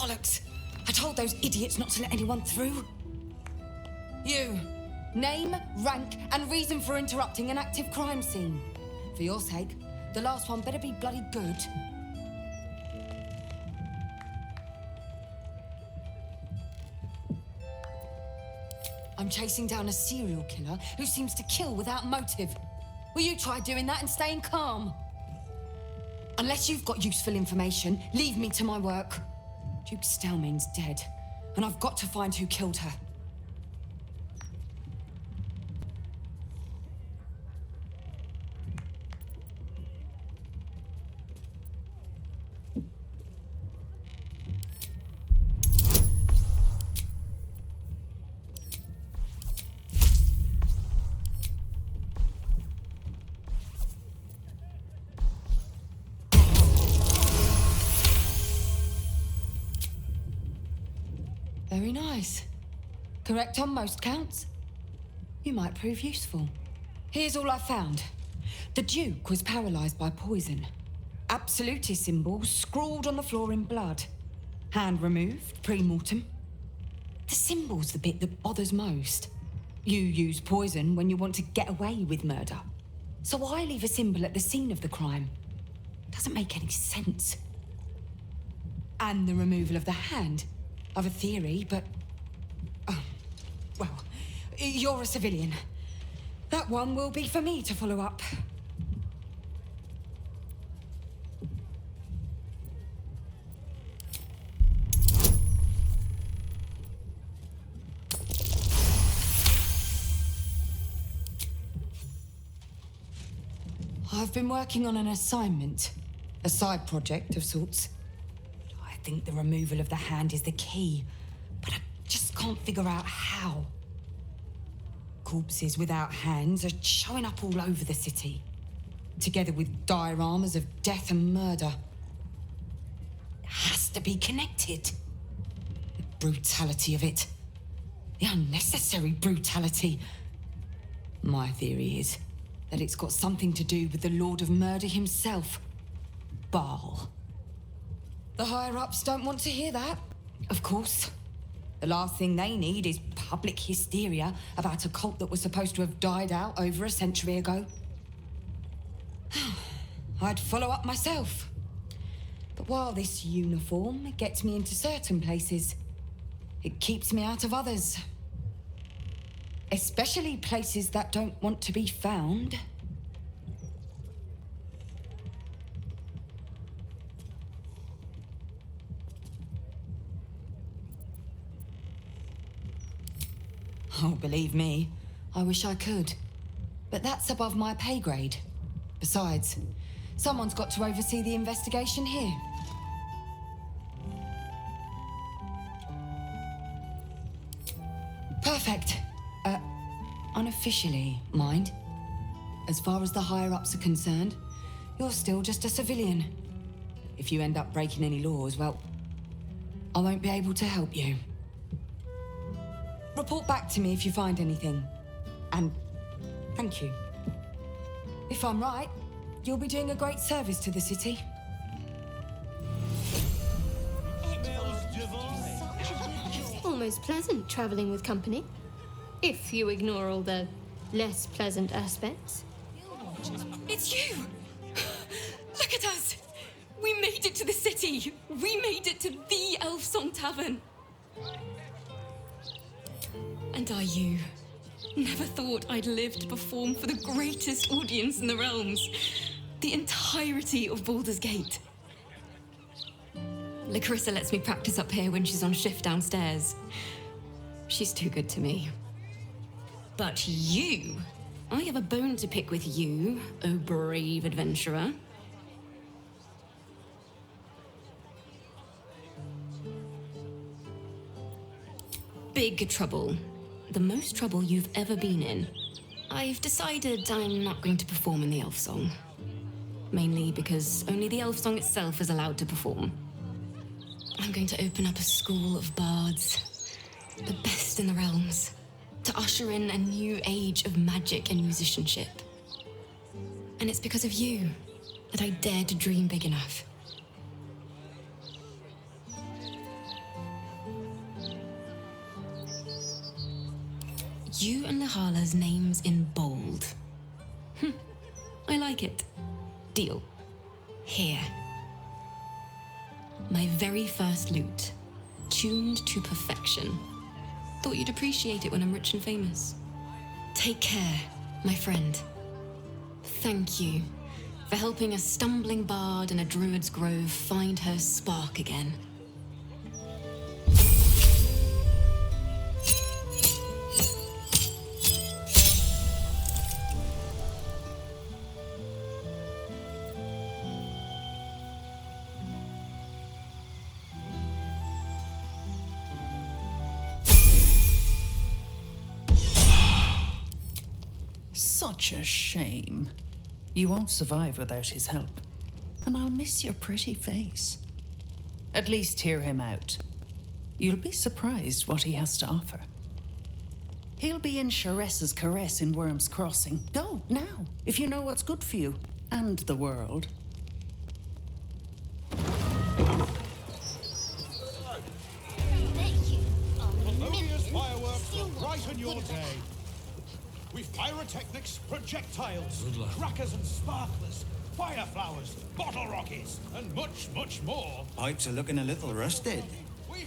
Bollocks! I told those idiots not to let anyone through. You. Name, rank, and reason for interrupting an active crime scene. For your sake, the last one better be bloody good. I'm chasing down a serial killer who seems to kill without motive. Will you try doing that and staying calm? Unless you've got useful information, leave me to my work. Duke Stelmane's dead, and I've got to find who killed her. Very nice. Correct on most counts. You might prove useful. Here's all I found. The Duke was paralyzed by poison. Absolutist symbols scrawled on the floor in blood. Hand removed, pre-mortem. The symbol's the bit that bothers most. You use poison when you want to get away with murder. So why leave a symbol at the scene of the crime? Doesn't make any sense. And the removal of the hand. I've a theory, but... Oh, well, you're a civilian. That one will be for me to follow up. I've been working on an assignment. A side project of sorts. I think the removal of the hand is the key, but I just can't figure out how. Corpses without hands are showing up all over the city, together with dioramas of death and murder. It has to be connected. The brutality of it. The unnecessary brutality. My theory is that it's got something to do with the Lord of Murder himself, Baal. The higher-ups don't want to hear that, of course. The last thing they need is public hysteria about a cult that was supposed to have died out over a century ago. I'd follow up myself. But while this uniform gets me into certain places, it keeps me out of others. Especially places that don't want to be found. Oh, believe me, I wish I could. But that's above my pay grade. Besides, someone's got to oversee the investigation here. Perfect. Unofficially, mind. As far as the higher-ups are concerned, you're still just a civilian. If you end up breaking any laws, well, I won't be able to help you. Report back to me if you find anything. And thank you. If I'm right, you'll be doing a great service to the city. Almost pleasant traveling with company. If you ignore all the less pleasant aspects. It's you! Look at us! We made it to the city! We made it to the Elf Song Tavern! And are you? Never thought I'd live to perform for the greatest audience in the realms. The entirety of Baldur's Gate. Larissa lets me practice up here when she's on shift downstairs. She's too good to me. But you... I have a bone to pick with you, oh brave adventurer. Big trouble. The most trouble you've ever been in. I've decided I'm not going to perform in the Elf Song. Mainly because only the Elf Song itself is allowed to perform. I'm going to open up a school of bards. The best in the realms. To usher in a new age of magic and musicianship. And it's because of you that I dared to dream big enough. Valhalla's name's in bold. I like it. Deal. Here. My very first loot. Tuned to perfection. Thought you'd appreciate it when I'm rich and famous. Take care, my friend. Thank you for helping a stumbling bard in a druid's grove find her spark again. Such a shame. You won't survive without his help. And I'll miss your pretty face. At least hear him out. You'll be surprised what he has to offer. He'll be in Sharessa's caress in Worm's Crossing. Go, now, if you know what's good for you. And the world. Melodious fireworks will brighten your day. With pyrotechnics, projectiles, crackers and sparklers, fire flowers, bottle rockets, and much, much more. Pipes are looking a little rusted.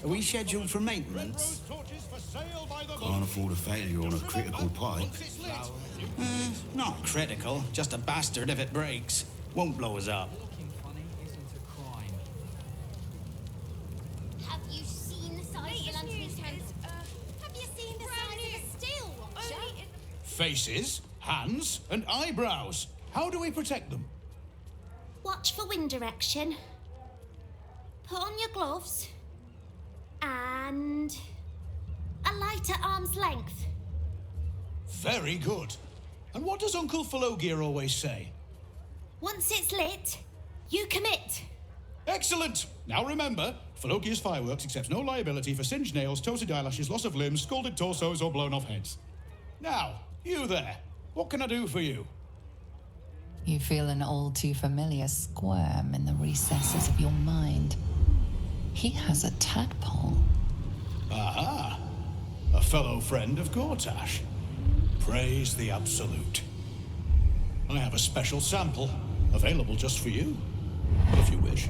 Are we scheduled for maintenance? Can't afford a failure on a critical pipe. Not critical, just a bastard if it breaks. Won't blow us up. Have you seen the size of the lantern's hands? Have you seen the size of a steel watcher? Faces, hands, and eyebrows. How do we protect them? Watch for wind direction. Put on your gloves. And a light at arm's length. Very good. And what does Uncle Falogir always say? Once it's lit, you commit. Excellent! Now remember, Falogir's Fireworks accepts no liability for singed nails, toasted eyelashes, loss of limbs, scalded torsos, or blown off heads. Now, you there. What can I do for you? You feel an all too familiar squirm in the recesses of your mind. He has a tadpole. Aha! A fellow friend of Gortash. Praise the Absolute. I have a special sample, available just for you, if you wish.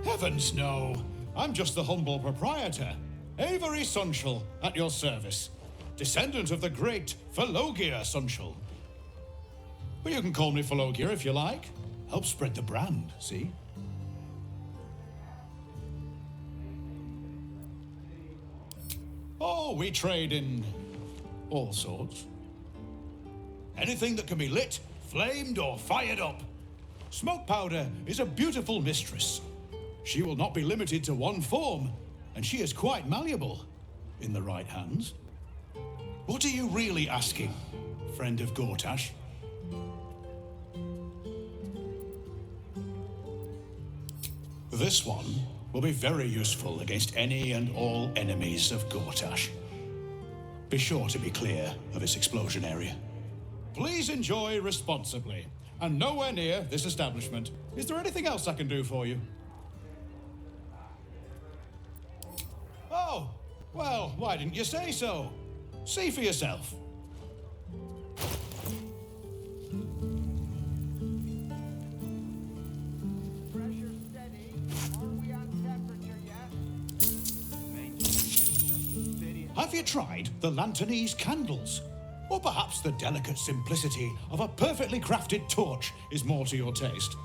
Heavens no! I'm just the humble proprietor, Avery Sunshall, at your service. Descendant of the great Falogir Sunshall. But you can call me Falogir if you like. Help spread the brand, see? Oh, we trade in all sorts. Anything that can be lit, flamed, or fired up. Smoke powder is a beautiful mistress. She will not be limited to one form, and she is quite malleable in the right hands. What are you really asking, friend of Gortash? This one will be very useful against any and all enemies of Gortash. Be sure to be clear of its explosion area. Please enjoy responsibly, and nowhere near this establishment. Is there anything else I can do for you? Oh, well, why didn't you say so? See for yourself. Have you tried the Lanternese candles? Or perhaps the delicate simplicity of a perfectly crafted torch is more to your taste?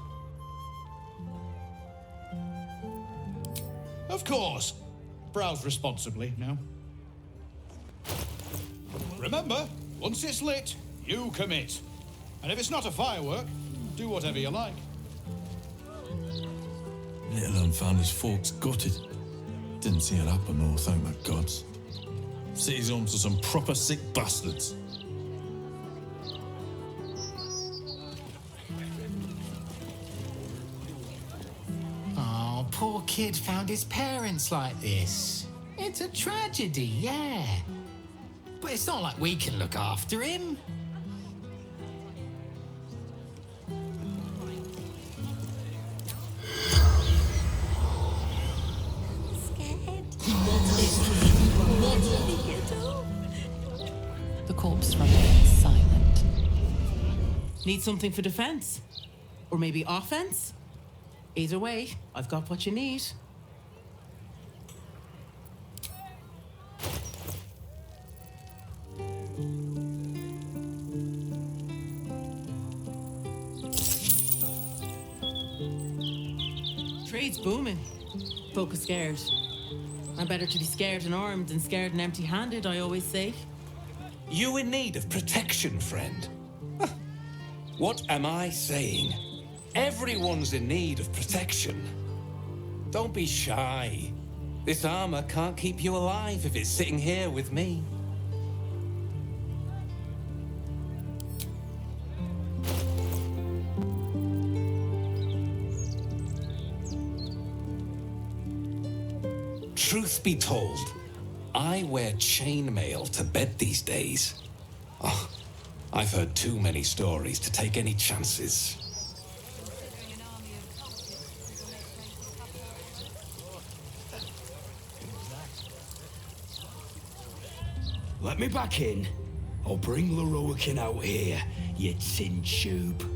Of course. Browse responsibly now. Remember, once it's lit, you commit. And if it's not a firework, do whatever you like. Little found his folks gutted. Didn't see it happen, though, thank the gods. City's home to some proper sick bastards. Oh, poor kid found his parents like this. It's a tragedy, yeah. But it's not like we can look after him. Scared. The corpse remains silent. Need something for defense? Or maybe offense? Either way, I've got what you need. Trade's booming. Folk are scared. I'm better to be scared and armed than scared and empty-handed, I always say. You in need of protection, friend? Huh. What am I saying? Everyone's in need of protection. Don't be shy. This armor can't keep you alive if it's sitting here with me. Truth be told, I wear chainmail to bed these days. Oh, I've heard too many stories to take any chances. Let me back in. I'll bring Leroican out here, you tin tube.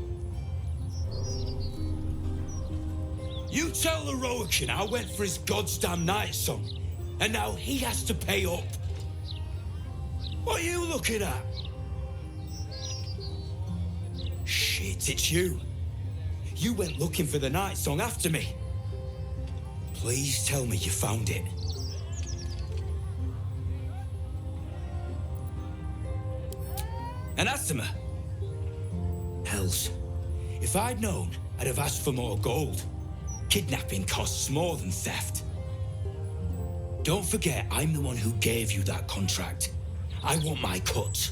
You tell Leroican I went for his goddamn night song, and now he has to pay up. What are you looking at? Shit, it's you. You went looking for the night song after me. Please tell me you found it. And Astima? Hells. If I'd known, I'd have asked for more gold. Kidnapping costs more than theft. Don't forget, I'm the one who gave you that contract. I want my cut.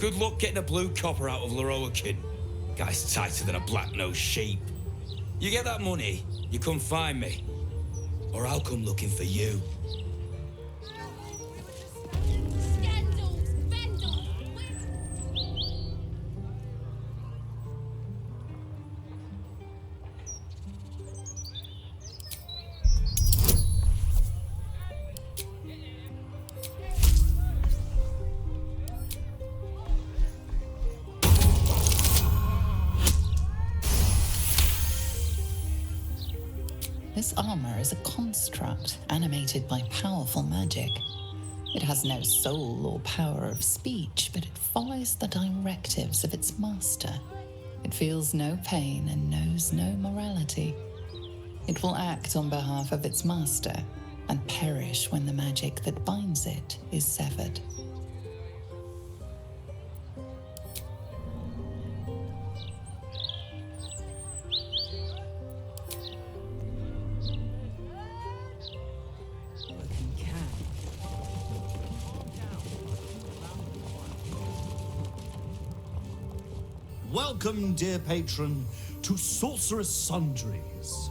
Good luck getting a blue copper out of Leroican. Guy's tighter than a black-nosed sheep. You get that money, you come find me. Or I'll come looking for you. Scandals! Vandals! This armor is a construct animated by powerful magic. It has no soul or power of speech, but it follows the directives of its master. It feels no pain and knows no morality. It will act on behalf of its master and perish when the magic that binds it is severed. Welcome, dear patron, to Sorcerous Sundries.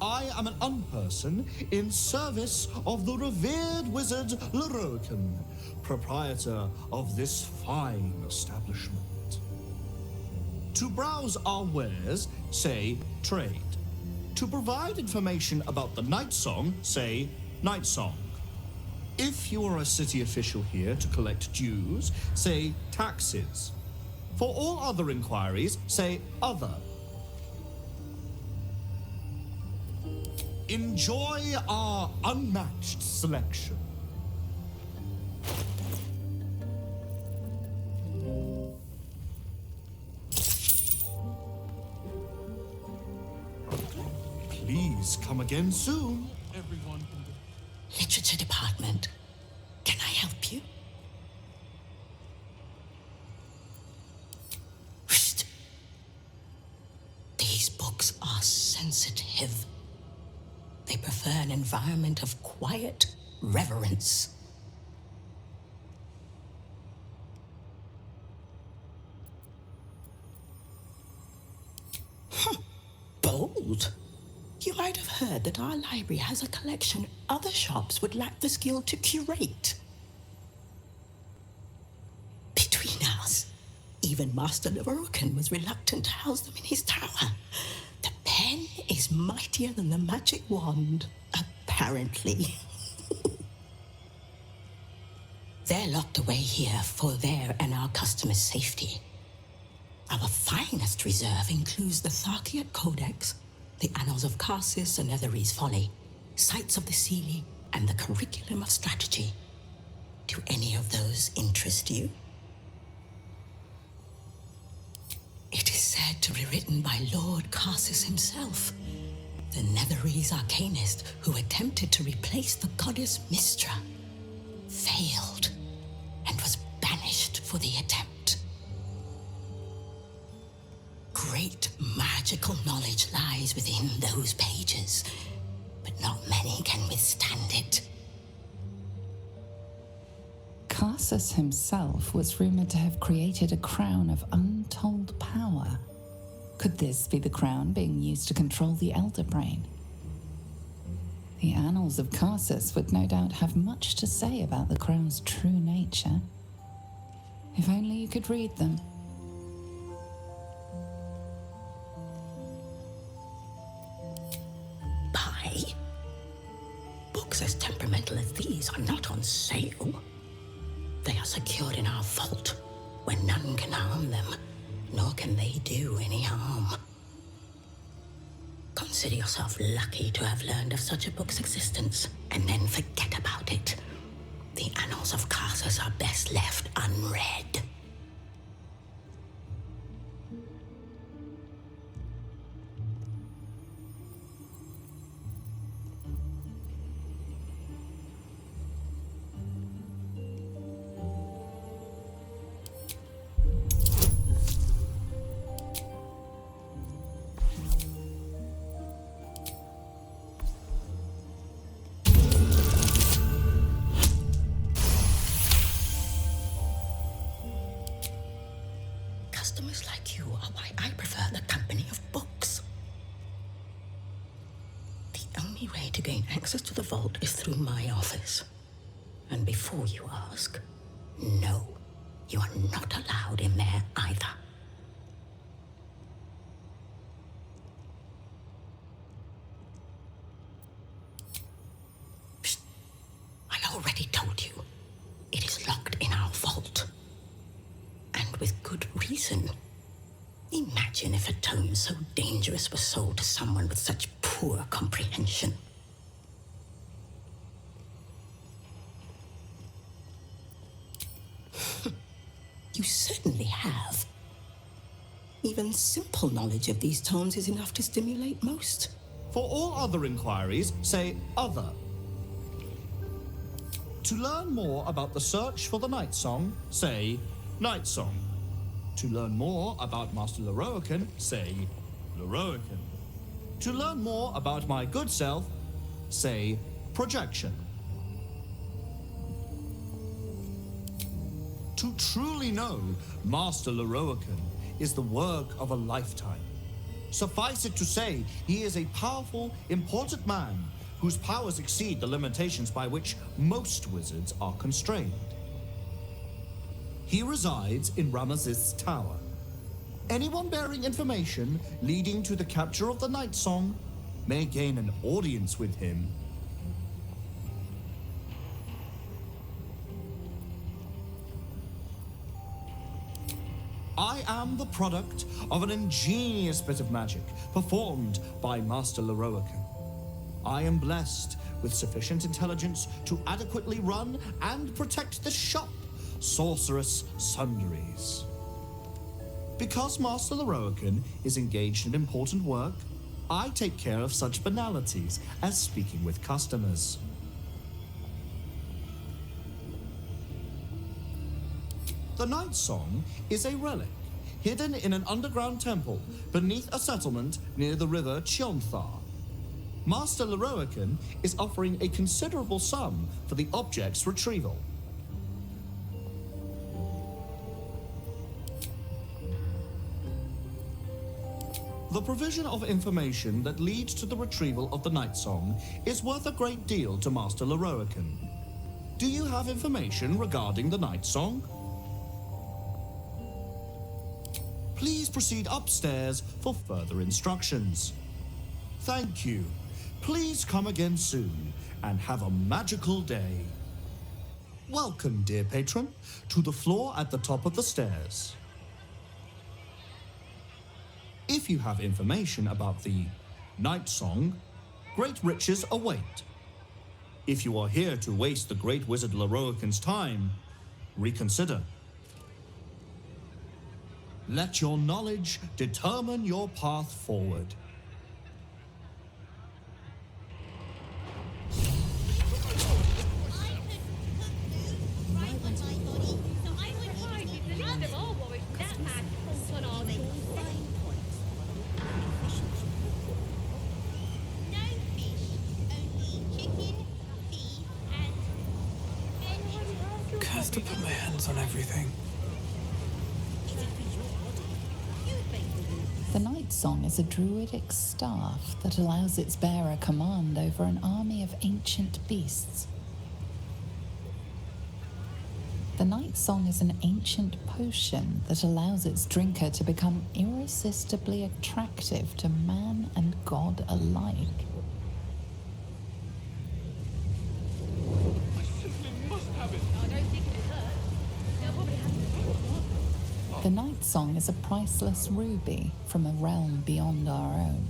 I am an unperson in service of the revered wizard Leroican, proprietor of this fine establishment. To browse our wares, say trade. To provide information about the night song, say night song. If you are a city official here to collect dues, say taxes. For all other inquiries, say other. Enjoy our unmatched selection. Please come again soon. Everyone. Literature department. Can I help you? Whoosh. These books are sensitive. They prefer an environment of quiet reverence. Bold. You might have heard that our library has a collection other shops would lack the skill to curate. Between us, even Master Leroken was reluctant to house them in his tower. The pen is mightier than the magic wand, apparently. They're locked away here for their and our customers' safety. Our finest reserve includes the Tharkiot Codex, the Annals of Karsus and Netherese Folly, Sights of the Seelie, and the Curriculum of Strategy. Do any of those interest you? It is said to be written by Lord Karsus himself, the Netherese arcanist who attempted to replace the goddess Mystra, failed, and was banished for the attempt. Great magical knowledge lies within those pages, but not many can withstand it. Karsus himself was rumored to have created a crown of untold power. Could this be the crown being used to control the Elder Brain? The Annals of Karsus would no doubt have much to say about the crown's true nature. If only you could read them. Buy? Books as temperamental as these are not on sale. They are secured in our vault, where none can harm them, nor can they do any harm. Consider yourself lucky to have learned of such a book's existence, and then forget about it. The Annals of Karsus are best left unread. Customers like you are why I prefer the company of books. The only way to gain access to the vault is through my office. And before you ask, no, you are not allowed in there either. Psst. I already told you. It is locked in our vault. And with good reason. Imagine if a tome so dangerous was sold to someone with such poor comprehension. You certainly have. Even simple knowledge of these tomes is enough to stimulate most. For all other inquiries, say other. To learn more about the search for the Night Song, say Night Song. To learn more about Master Leroken, say Leroken. To learn more about my good self, say projection. To truly know Master Leroken is the work of a lifetime. Suffice it to say, he is a powerful, important man whose powers exceed the limitations by which most wizards are constrained. He resides in Ramazith's tower. Anyone bearing information leading to the capture of the Night Song may gain an audience with him. I am the product of an ingenious bit of magic performed by Master Leroken. I am blessed with sufficient intelligence to adequately run and protect the shop, Sorcerous Sundries. Because Master Leroken is engaged in important work, I take care of such banalities as speaking with customers. The Night Song is a relic hidden in an underground temple beneath a settlement near the river Chionthar. Master Leroken is offering a considerable sum for the object's retrieval. The provision of information that leads to the retrieval of the Night Song is worth a great deal to Master Leroican. Do you have information regarding the Night Song? Please proceed upstairs for further instructions. Thank you. Please come again soon and have a magical day. Welcome, dear patron, to the floor at the top of the stairs. If you have information about the Night Song, great riches await. If you are here to waste the great wizard Leroican's time, reconsider. Let your knowledge determine your path forward. Has to put my hands on everything. The Night Song is a druidic staff that allows its bearer command over an army of ancient beasts. The Night Song is an ancient potion that allows its drinker to become irresistibly attractive to man and god alike. The Night Song is a priceless ruby from a realm beyond our own.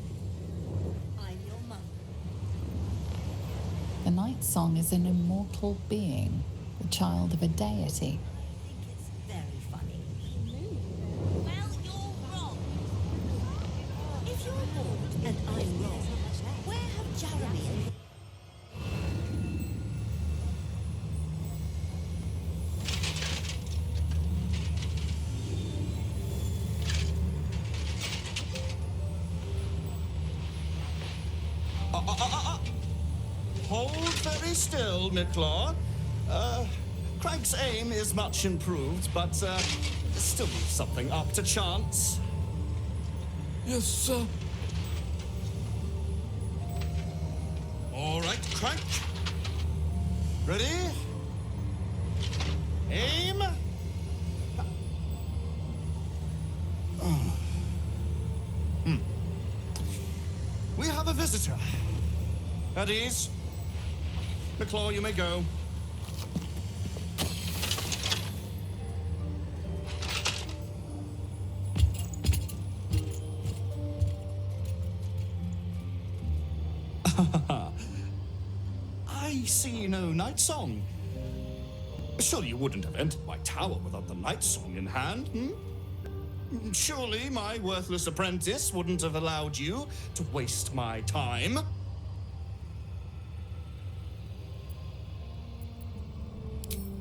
The Night Song is an immortal being, the child of a deity. Well, you're wrong. If you're bored and I'm wrong, where have Jeremy and... Hold very still, Mitlaw. Craig's aim is much improved, but still leaves something up to chance. Yes, sir. All right, Craig. Ready? Aim. We have a visitor. At ease. McClaw, you may go. I see no Night Song. Surely you wouldn't have entered my tower without the Night Song in hand, Surely my worthless apprentice wouldn't have allowed you to waste my time.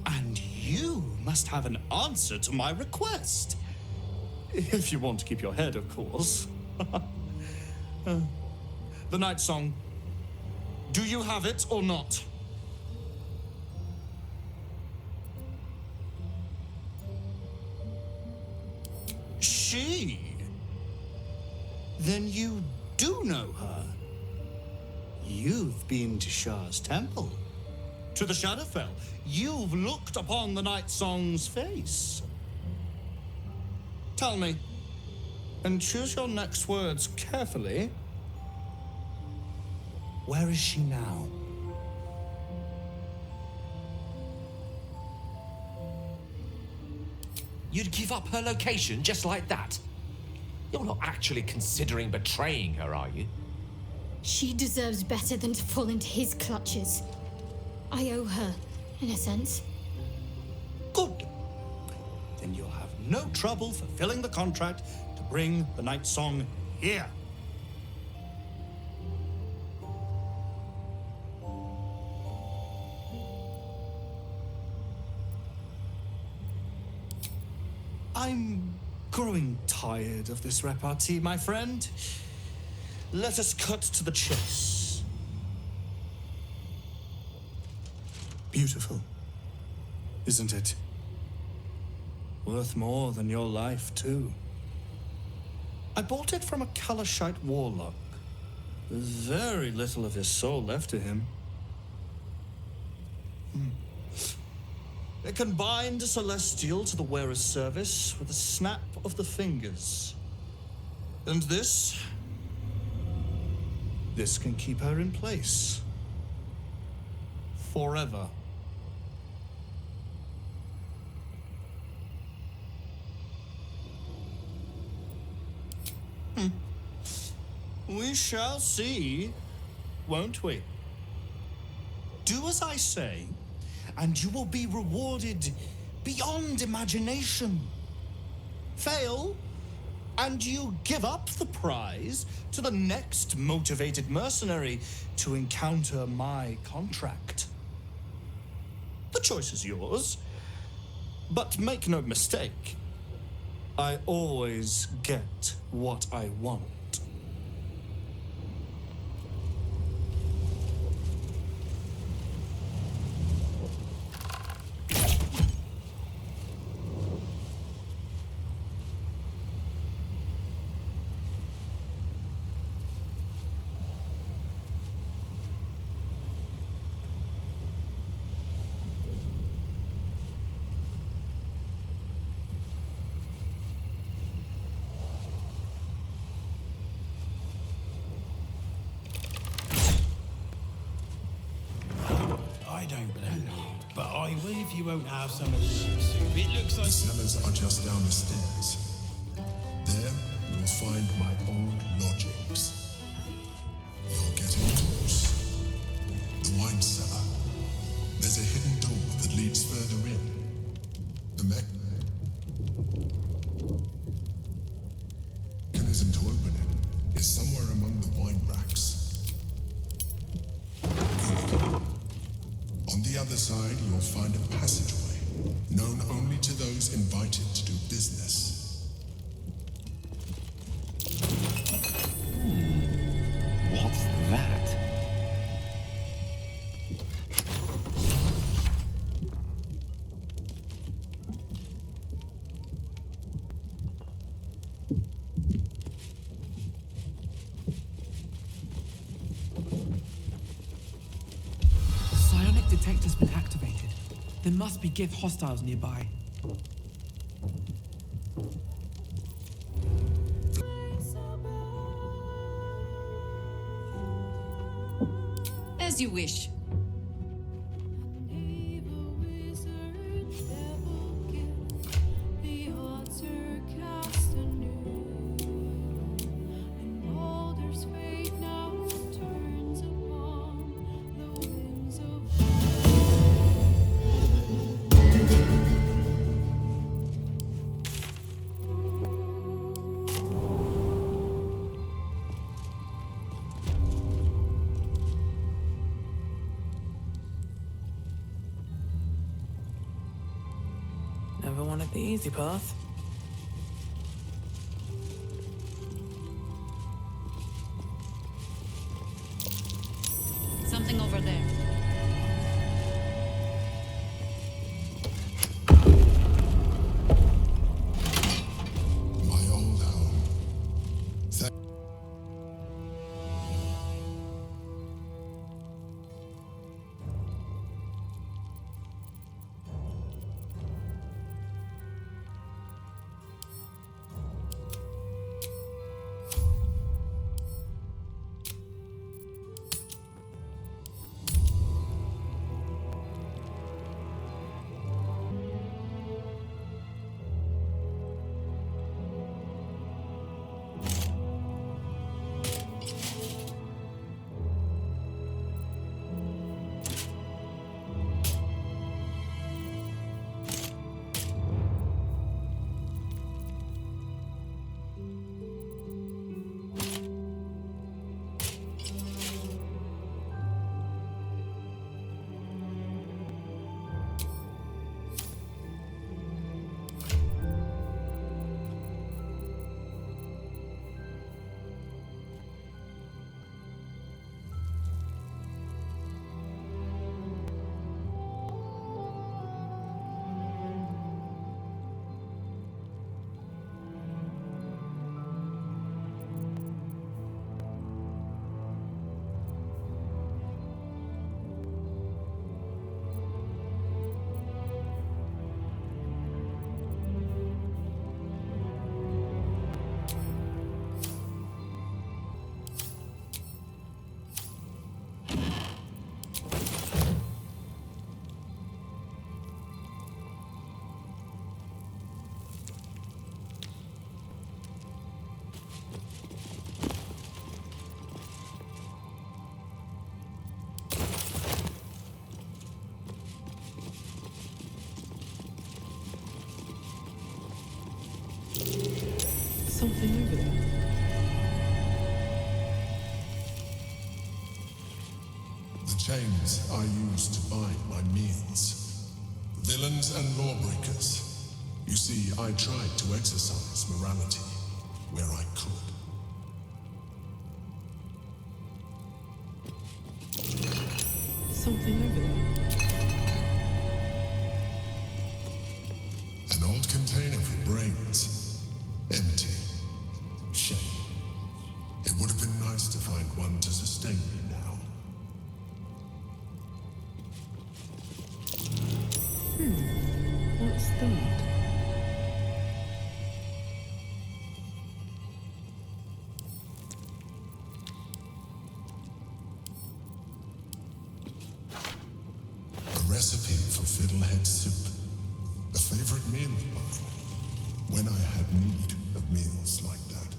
And you must have an answer to my request. If you want to keep your head, of course. The Night Song. Do you have it or not? She? Then you do know her. You've been to Shah's temple, to the Shadowfell. You've looked upon the Night Song's face. Tell me, and choose your next words carefully. Where is she now? You'd give up her location just like that? You're not actually considering betraying her, are you? She deserves better than to fall into his clutches. I owe her, in a sense. Good. Then you'll have no trouble fulfilling the contract to bring the Night Song here. I'm growing tired of this repartee, my friend. Let us cut to the chase. Beautiful, isn't it? Worth more than your life, too. I bought it from a Kalashite warlock. There's very little of his soul left to him. It can bind a celestial to the wearer's service with a snap of the fingers. And this can keep her in place. Forever. We shall see, won't we? Do as I say, and you will be rewarded beyond imagination. Fail, and you give up the prize to the next motivated mercenary to encounter my contract. The choice is yours, but make no mistake, I always get what I want. I don't know, but I will if you won't have some of the soup. It looks like... The cellars are just down the stairs. There, you'll find my old lodgings. You're getting close. The wine cellar. There's a hidden door that leads further in. The mechanism to open it is somewhere among the wine racks. On the other side, you'll find a passageway, known only to those invited to do business. What's that? Psionic detector's been activated. There must be Gith hostiles nearby. As you wish. Never wanted the easy path. Something over there. My old home. something over there. The chains I use to bind my meals. Villains and lawbreakers. You see, I tried to exercise morality where I could. Something over there. An old container for brains. Empty. Shame. It would have been nice to find one to sustain me now. What's that? A recipe for fiddlehead soup. A favorite meal of mine. When I had need of meals like that.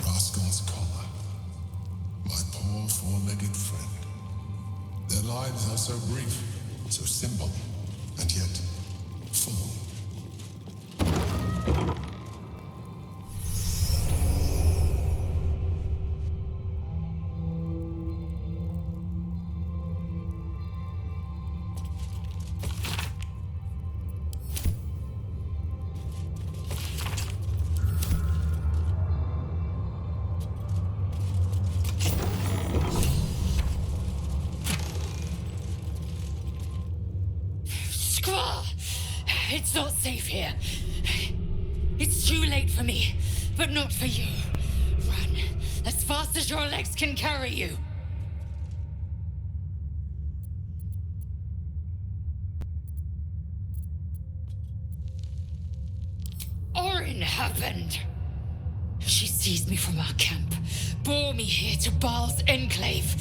Rascal's collar. My poor four-legged friend. Their lives are so brief, so simple, and yet full. It's not safe here. It's too late for me, but not for you. Run as fast as your legs can carry you. Orin happened. She seized me from our camp, bore me here to Baal's enclave.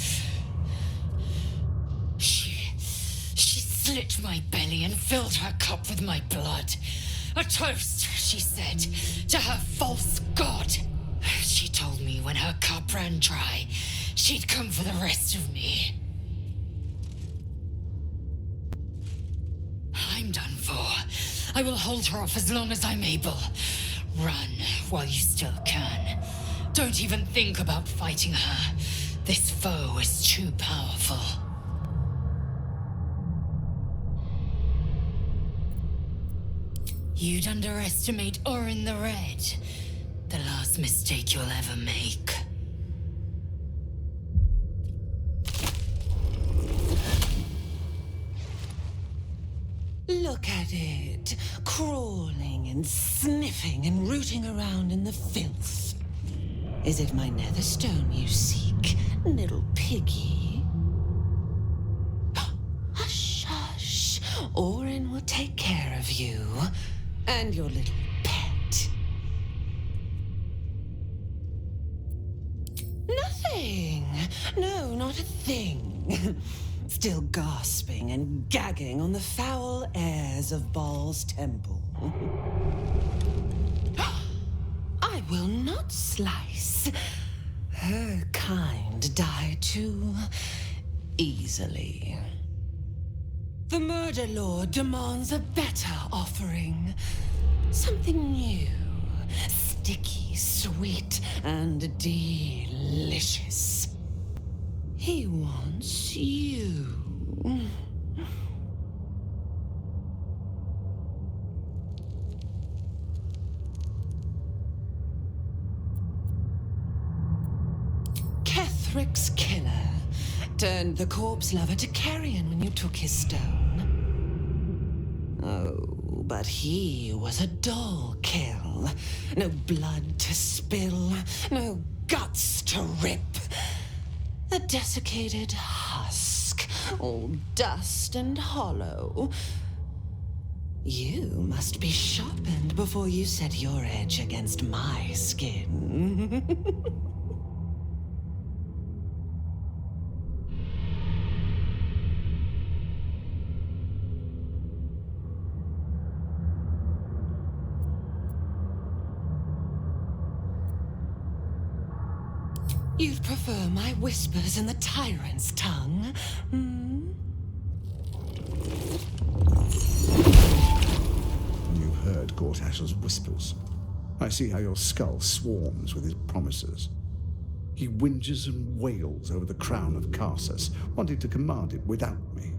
She slit my belly and filled her cup with my blood. A toast, she said, to her false god. She told me when her cup ran dry, she'd come for the rest of me. I'm done for. I will hold her off as long as I'm able. Run while you still can. Don't even think about fighting her. This foe is too powerful. You'd underestimate Orin the Red. The last mistake you'll ever make. Look at it, crawling and sniffing and rooting around in the filth. Is it my netherstone you seek, little piggy? Hush, hush. Orin will take care of you and your little pet. Nothing. No, not a thing. Still gasping and gagging on the foul airs of Baal's temple. I will not slice. Her kind die too easily. The Murder Lord demands a better offering. Something new, sticky, sweet, and delicious. He wants you. Kethric's killer turned the corpse lover to carrion when you took his stone. Oh, but he was a dull kill. No blood to spill, no guts to rip. A desiccated husk, all dust and hollow. You must be sharpened before you set your edge against my skin. You'd prefer my whispers in the tyrant's tongue? You heard Gortash's whispers. I see how your skull swarms with his promises. He whinges and wails over the crown of Karsus, wanting to command it without me.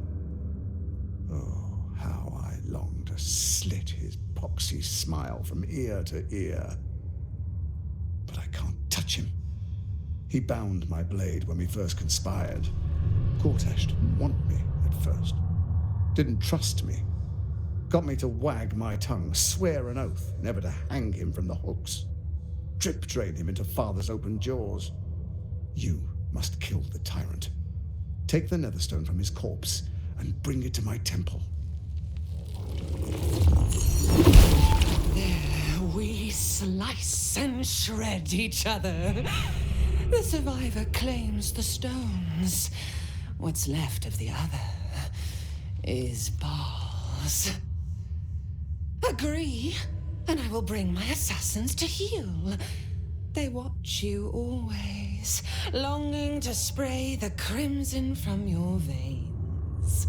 Oh, how I long to slit his poxy smile from ear to ear. But I can't touch him. He bound my blade when we first conspired. Gortash didn't want me at first. Didn't trust me. Got me to wag my tongue, swear an oath never to hang him from the hooks. Drip drain him into father's open jaws. You must kill the tyrant. Take the netherstone from his corpse and bring it to my temple. There we slice and shred each other. The survivor claims the stones. What's left of the other is balls. Agree, and I will bring my assassins to heal. They watch you always, longing to spray the crimson from your veins.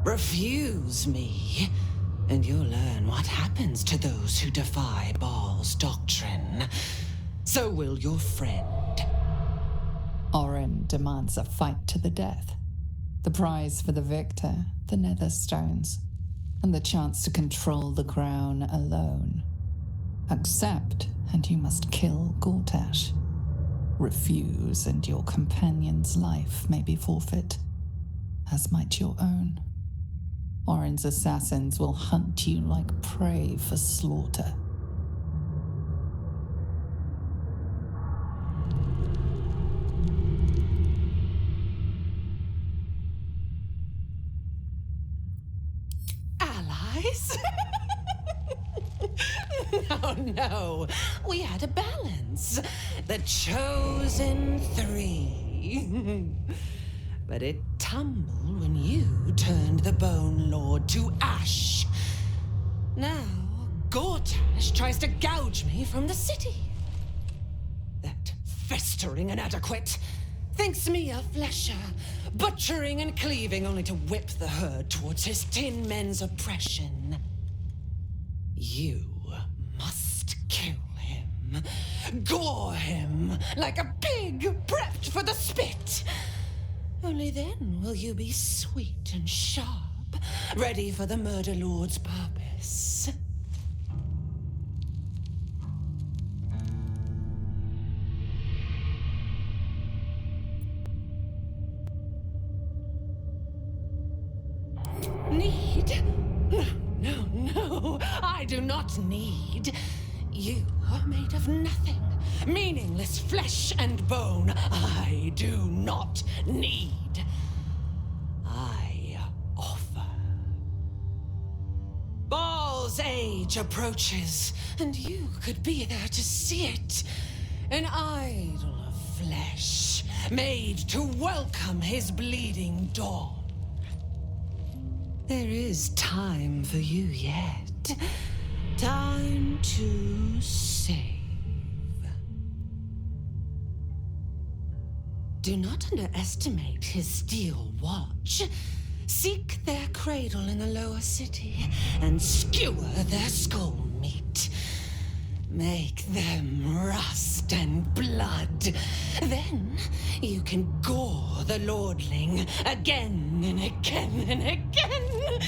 Refuse me, and you'll learn what happens to those who defy Baal's doctrine. So will your friend. Orin demands a fight to the death. The prize for the victor, the Netherstones, and the chance to control the crown alone. Accept, and you must kill Gortash. Refuse, and your companion's life may be forfeit, as might your own. Orin's assassins will hunt you like prey for slaughter. Allies? No. We had a balance. The chosen three. But it tumbled when you turned the Bone Lord to ash. Now, Gortash tries to gouge me from the city. That festering inadequate thinks me a flesher, butchering and cleaving only to whip the herd towards his tin men's oppression. You must kill him. Gore him like a pig prepped for the spit. Only then will you be sweet and sharp, ready for the Murder Lord's purpose. Need? No, I do not need. You are made of nothing. Meaningless flesh and bone. I do not need. I offer. Baal's age approaches, and you could be there to see it. An idol of flesh, made to welcome his bleeding dawn. There is time for you yet. Time to save. Do not underestimate his steel watch. Seek their cradle in the lower city and skewer their skull meat. Make them rust and blood. Then you can gore the lordling again and again and again.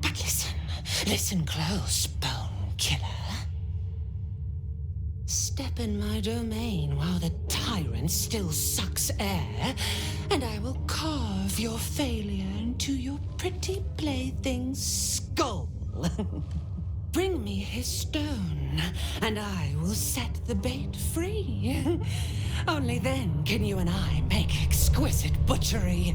But listen close, Bone Killer. Step in my domain while the tyrant still sucks air, and I will carve your failure into your pretty plaything's skull. Bring me his stone, and I will set the bait free. Only then can you and I make exquisite butchery.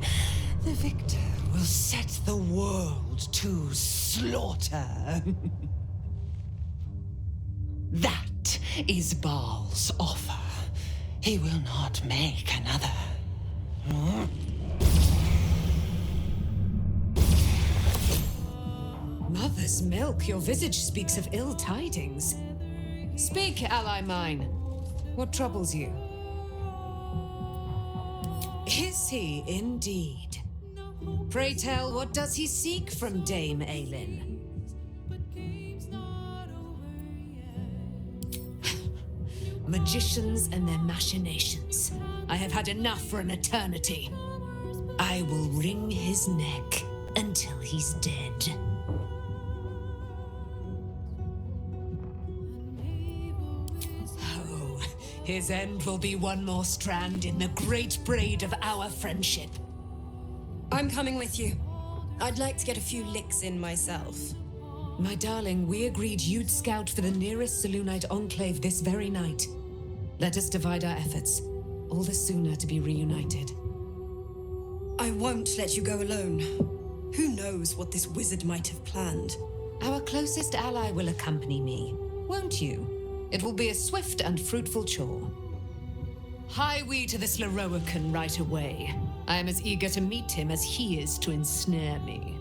The victor will set the world to slaughter. That is Baal's offer. He will not make another. Mother's milk, your visage speaks of ill tidings. Speak, ally mine. What troubles you? Is he indeed? Pray tell, what does he seek from Dame Aelin? Magicians and their machinations. I have had enough for an eternity. I will wring his neck until he's dead. Oh, his end will be one more strand in the great braid of our friendship. I'm coming with you. I'd like to get a few licks in myself. My darling, we agreed you'd scout for the nearest Selûnite enclave this very night. Let us divide our efforts, all the sooner to be reunited. I won't let you go alone. Who knows what this wizard might have planned? Our closest ally will accompany me, won't you? It will be a swift and fruitful chore. Hie we to this Loroakan right away. I am as eager to meet him as he is to ensnare me.